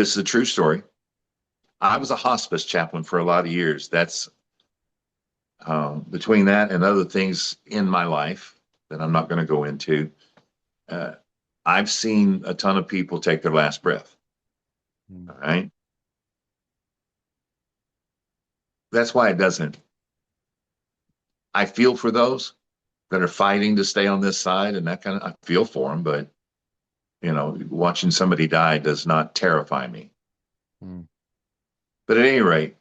This is a true story. I was a hospice chaplain for a lot of years. That's between that and other things in my life that I'm not going to go into. Uh, I've seen a ton of people take their last breath. Mm. All right. That's why it doesn't. I feel for those that are fighting to stay on this side and that kind of, I feel for them, but watching somebody die does not terrify me. Mm. But at any rate,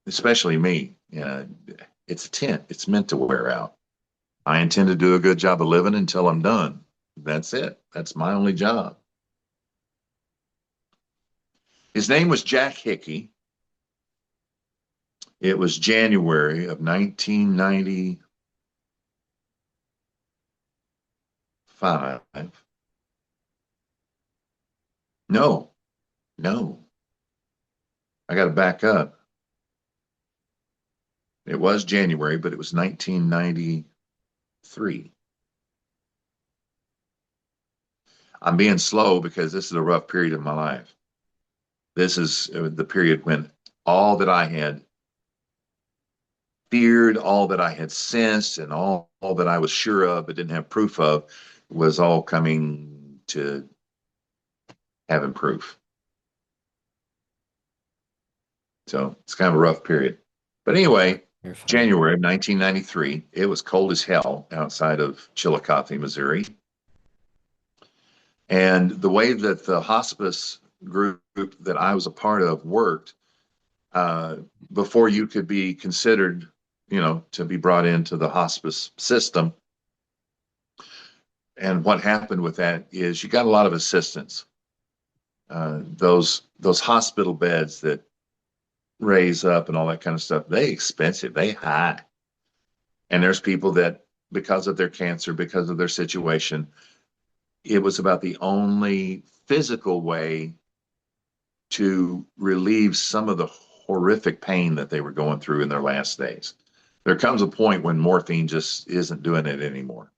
especially me, it's a tent. It's meant to wear out. I intend to do a good job of living until I'm done. That's it. That's my only job. His name was Jack Hicky. It was January of 1995. No, no, I got to back up. It was January, but it was 1993. I'm being slow because this is a rough period of my life. This is the period when all that I had feared, all that I had sensed, and all that I was sure of but didn't have proof of was all coming to having proof. So it's kind of a rough period. But anyway, You're fine. January of 1993, it was cold as hell outside of Chillicothe, Missouri. And the way that the hospice group that I was a part of worked, uh, before you could be considered, to be brought into the hospice system. And what happened with that is you got a lot of assistance. Those hospital beds that raise up and all that kind of stuff, they expensive, they high. And there's people that, because of their cancer, because of their situation, it was about the only physical way to relieve some of the horrific pain that they were going through in their last days. There comes a point when morphine just isn't doing it anymore.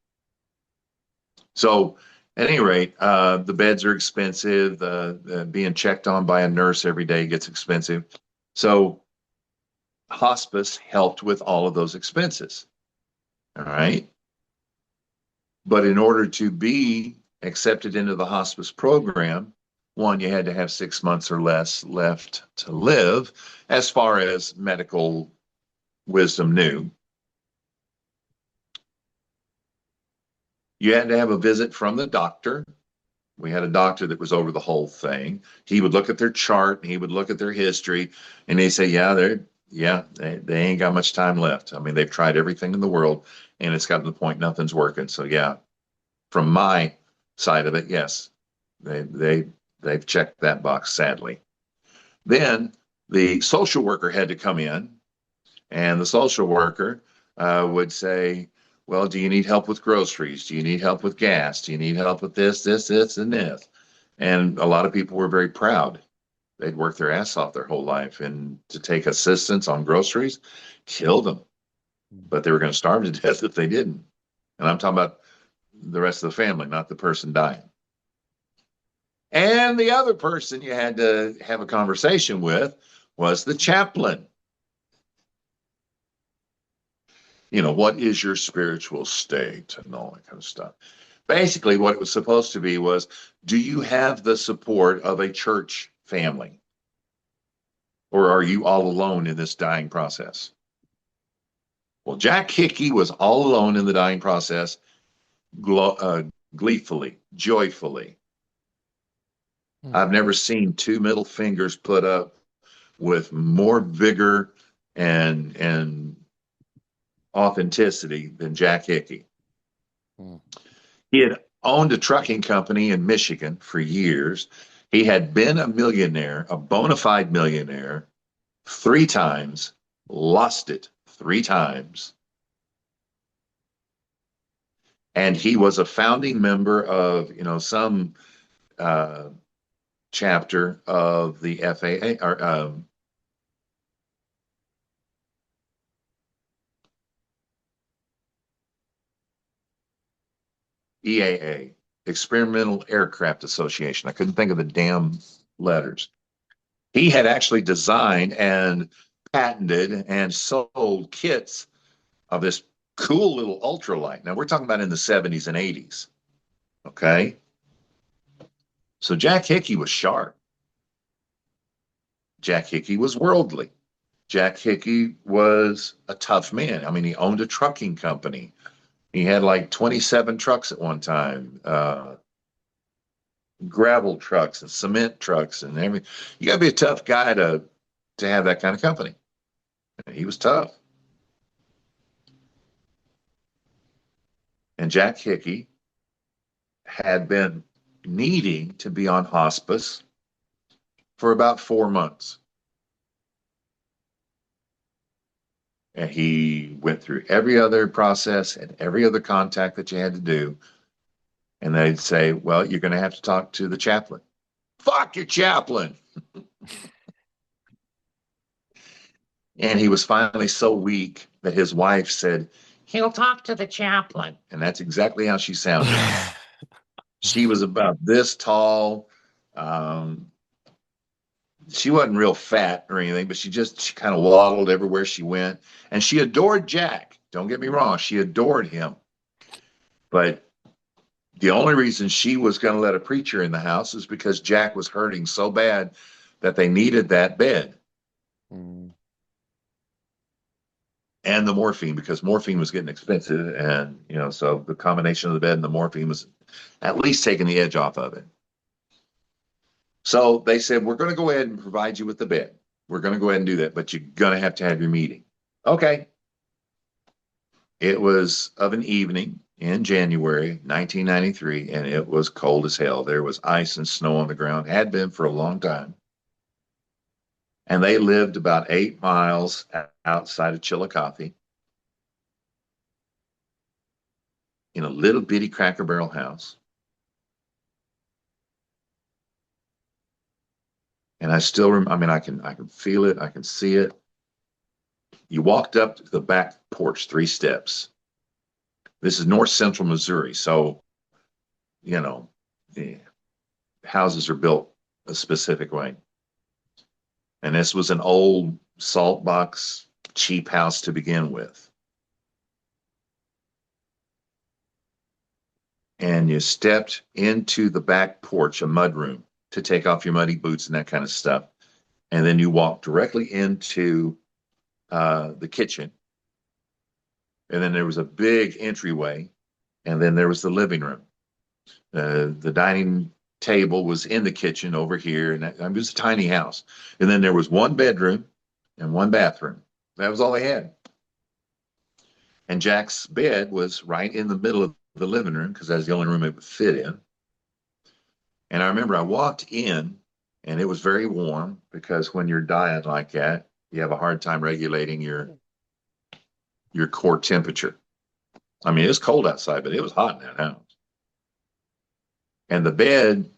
So, at any rate, the beds are expensive. Being checked on by a nurse every day gets expensive. So, hospice helped with all of those expenses. All right. But in order to be accepted into the hospice program, one, you had to have 6 months or less left to live, as far as medical wisdom knew. You had to have a visit from the doctor. We had a doctor that was over the whole thing. He would look at their chart, he would look at their history, and they say, they ain't got much time left. I mean, they've tried everything in the world, and it's gotten to the point nothing's working. So yeah, from my side of it, yes, they've checked that box, sadly. Then the social worker had to come in, and the social worker would say, well, do you need help with groceries? Do you need help with gas? Do you need help with this, and this? And a lot of people were very proud. They'd worked their ass off their whole life, and to take assistance on groceries killed them. But they were going to starve to death if they didn't. And I'm talking about the rest of the family, not the person dying. And the other person you had to have a conversation with was the chaplain. What is your spiritual state and all that kind of stuff. Basically, what it was supposed to be was, do you have the support of a church family? Or are you all alone in this dying process? Well, Jack Hickey was all alone in the dying process, gleefully, joyfully. Mm. I've never seen two middle fingers put up with more vigor and authenticity than Jack Hickey. Mm. He had owned a trucking company in Michigan for years. He had been a millionaire, a bona fide millionaire, three times, lost it three times. And he was a founding member of, some uh, chapter of the FAA or EAA, Experimental Aircraft Association. I couldn't think of the damn letters. He had actually designed and patented and sold kits of this cool little ultralight. Now we're talking about in the 70s and 80s. Okay. So Jack Hickey was sharp. Jack Hickey was worldly. Jack Hickey was a tough man. I mean, he owned a trucking company. He had like 27 trucks at one time, gravel trucks and cement trucks and everything. You got to be a tough guy to have that kind of company. He was tough. And Jack Hickey had been needing to be on hospice for about 4 months. And he went through every other process and every other contact that you had to do. And they'd say, well, you're going to have to talk to the chaplain. Fuck your chaplain. And he was finally so weak that his wife said, he'll talk to the chaplain. And that's exactly how she sounded. She was about this tall. She wasn't real fat or anything, but she kind of waddled everywhere she went. And she adored Jack. Don't get me wrong. She adored him. But the only reason she was going to let a preacher in the house is because Jack was hurting so bad that they needed that bed. Mm. And the morphine, because morphine was getting expensive. And, so the combination of the bed and the morphine was at least taking the edge off of it. So they said, we're going to go ahead and provide you with the bed. We're going to go ahead and do that, but you're going to have your meeting. Okay. It was of an evening in January 1993, and it was cold as hell. There was ice and snow on the ground, had been for a long time. And they lived about 8 miles outside of Chillicothe in a little bitty Cracker Barrel house. And I still remember, I can feel it. I can see it. You walked up to the back porch, 3 steps. This is north central Missouri. So, the houses are built a specific way. And this was an old salt box, cheap house to begin with. And you stepped into the back porch, a mudroom, to take off your muddy boots and that kind of stuff. And then you walked directly into the kitchen. And then there was a big entryway. And then there was the living room. The dining table was in the kitchen over here. And it was a tiny house. And then there was 1 bedroom and 1 bathroom. That was all they had. And Jack's bed was right in the middle of the living room because that's the only room it would fit in. And I remember I walked in and it was very warm because when you're dying like that, you have a hard time regulating your core temperature. I mean, it was cold outside, but it was hot in that house. And the bed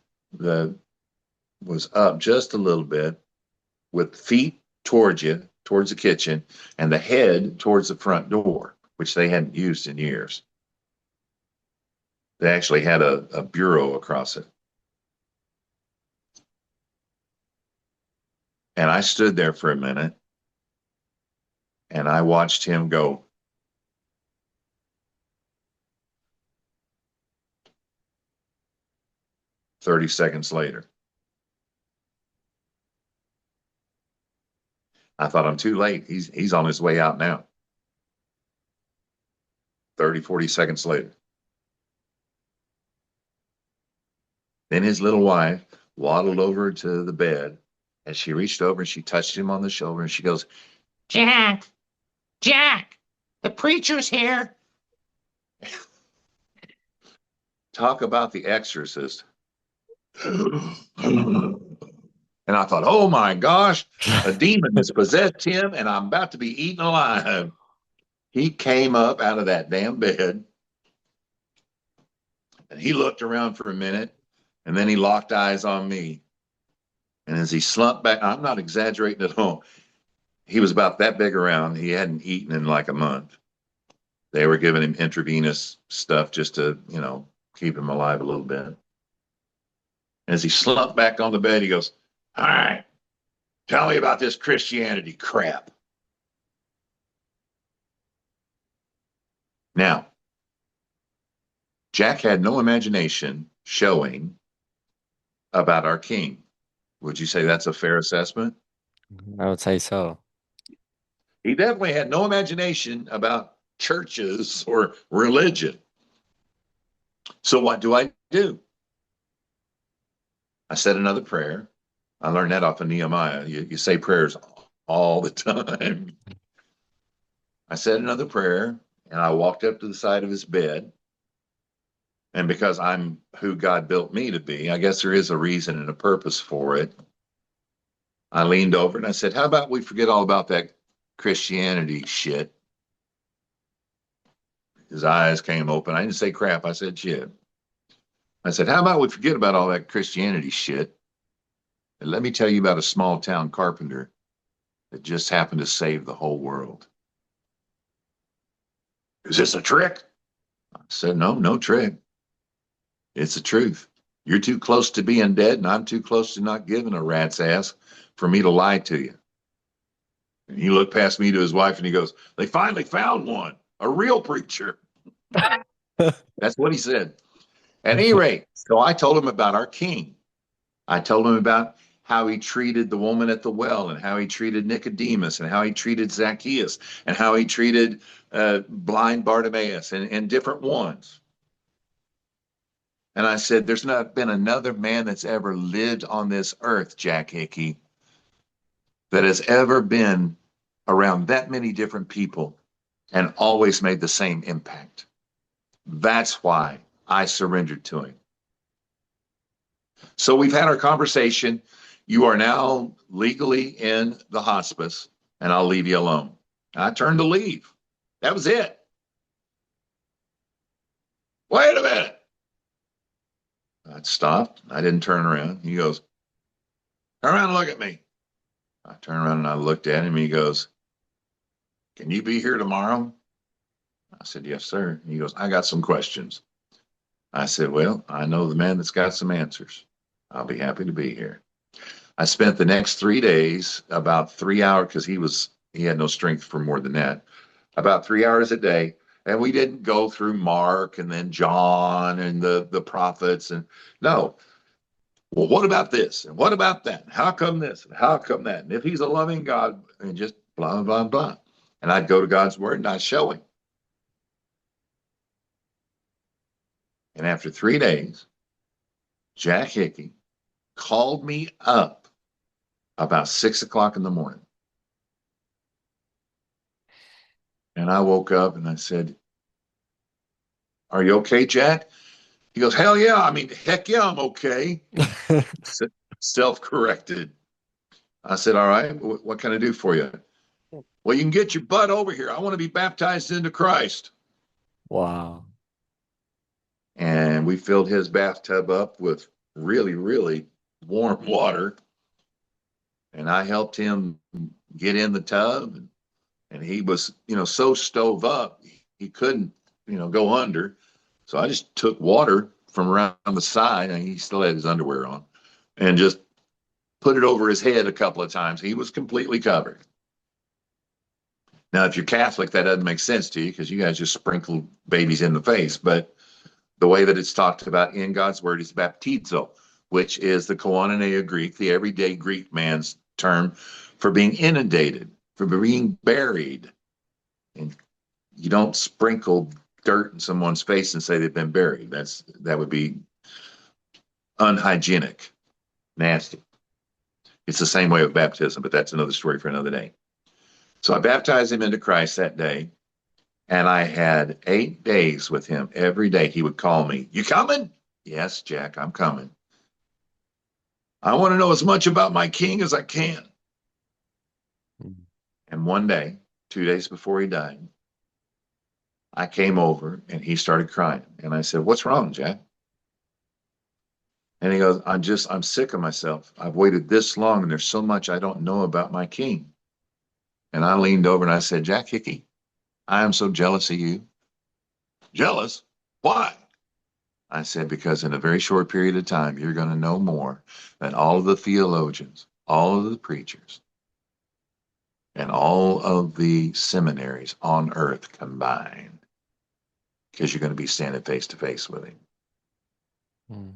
was up just a little bit with feet towards you, towards the kitchen, and the head towards the front door, which they hadn't used in years. They actually had a bureau across it. And I stood there for a minute and I watched him go. 30 seconds later. I thought, I'm too late. He's on his way out now. 30, 40 seconds later. Then his little wife waddled over to the bed and she reached over and she touched him on the shoulder and she goes, Jack, the preacher's here. Talk about the exorcist. And I thought, oh my gosh, a demon has possessed him and I'm about to be eaten alive. He came up out of that damn bed and he looked around for a minute and then he locked eyes on me. And as he slumped back, I'm not exaggerating at all. He was about that big around. He hadn't eaten in like a month. They were giving him intravenous stuff just to, keep him alive a little bit. As he slumped back on the bed, he goes, all right, Tell me about this Christianity crap. Now, Jack had no imagination showing about our king. Would you say that's a fair assessment? I would say so. He definitely had no imagination about churches or religion. So what do? I said another prayer. I learned that off of Nehemiah. You say prayers all the time. I said another prayer and I walked up to the side of his bed. And because I'm who God built me to be, I guess there is a reason and a purpose for it. I leaned over and I said, how about we forget all about that Christianity shit? His eyes came open. I didn't say crap. I said shit. I said, how about we forget about all that Christianity shit? And let me tell you about a small town carpenter that just happened to save the whole world. Is this a trick? I said, no, no trick. It's the truth. You're too close to being dead, and I'm too close to not giving a rat's ass for me to lie to you. And he looked past me to his wife and he goes, they finally found one, a real preacher. That's what he said. At any rate, so I told him about our king. I told him about how he treated the woman at the well and how he treated Nicodemus and how he treated Zacchaeus and how he treated blind Bartimaeus and different ones. And I said, there's not been another man that's ever lived on this earth, Jack Hicky, that has ever been around that many different people and always made the same impact. That's why I surrendered to him. So we've had our conversation. You are now legally in the hospice, and I'll leave you alone. I turned to leave. That was it. Wait a minute. I stopped. I didn't turn around. He goes, turn around and look at me. I turned around and I looked at him. He goes, can you be here tomorrow? I said, yes, sir. He goes, I got some questions. I said, well, I know the man that's got some answers. I'll be happy to be here. I spent the next 3 days, about 3 hours, because he had no strength for more than that, about 3 hours a day. And we didn't go through Mark and then John and the prophets. And no, well, what about this? And what about that? And how come this? And how come that? And if he's a loving God, and just blah, blah, blah. And I'd go to God's word and I'd show him. And after 3 days, Jack Hickey called me up about 6 o'clock in the morning. And I woke up and I said, are you okay, Jack? He goes, hell yeah. I mean, heck yeah, I'm okay. Self-corrected. I said, all right, what can I do for you? Well, you can get your butt over here. I want to be baptized into Christ. Wow. And we filled his bathtub up with really, really warm water. And I helped him get in the tub. And he was, so stove up, he couldn't, go under. So I just took water from around the side, and he still had his underwear on, and just put it over his head a couple of times. He was completely covered. Now, if you're Catholic, that doesn't make sense to you because you guys just sprinkle babies in the face. But the way that it's talked about in God's word is baptizo, which is the koinonia Greek, the everyday Greek man's term for being inundated, for being buried. And you don't sprinkle dirt in someone's face and say they've been buried. That would be unhygienic, nasty. It's the same way with baptism, but that's another story for another day. So I baptized him into Christ that day, and I had 8 days with him. Every day he would call me, you coming? Yes, Jack, I'm coming. I want to know as much about my king as I can. And one day, 2 days before he died, I came over and he started crying. And I said, what's wrong, Jack? And he goes, I'm sick of myself. I've waited this long and there's so much I don't know about my king. And I leaned over and I said, Jack Hickey, I am so jealous of you. Jealous? Why? I said, because in a very short period of time, you're going to know more than all of the theologians, all of the preachers and all of the seminaries on earth combined, because you're going to be standing face to face with him. Mm.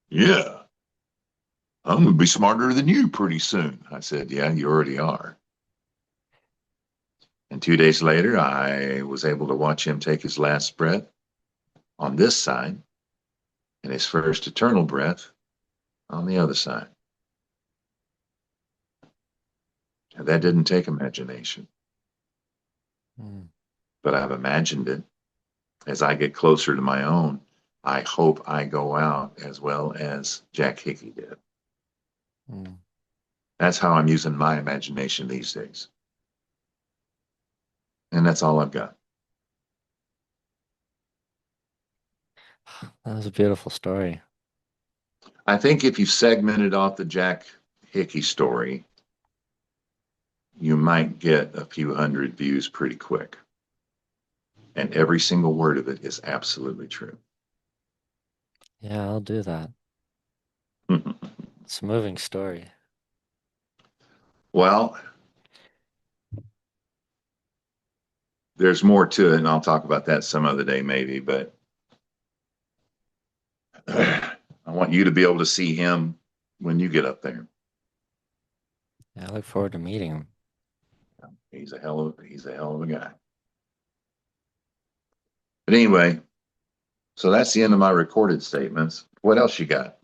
Yeah, I'm going to be smarter than you pretty soon. I said, yeah, you already are. And 2 days later, I was able to watch him take his last breath on this side and his first eternal breath on the other side. And that didn't take imagination, Mm. but I've imagined it. As I get closer to my own, I hope I go out as well as Jack Hickey did. Mm. That's how I'm using my imagination these days. And that's all I've got. That was a beautiful story. I think if you segmented off the Jack Hickey story, you might get a few hundred views pretty quick. And every single word of it is absolutely true. Yeah, I'll do that. It's a moving story. Well, there's more to it, and I'll talk about that some other day, maybe. But I want you to be able to see him when you get up there. Yeah, I look forward to meeting him. He's a hell of a guy. But anyway, so that's the end of my recorded statements. What else you got?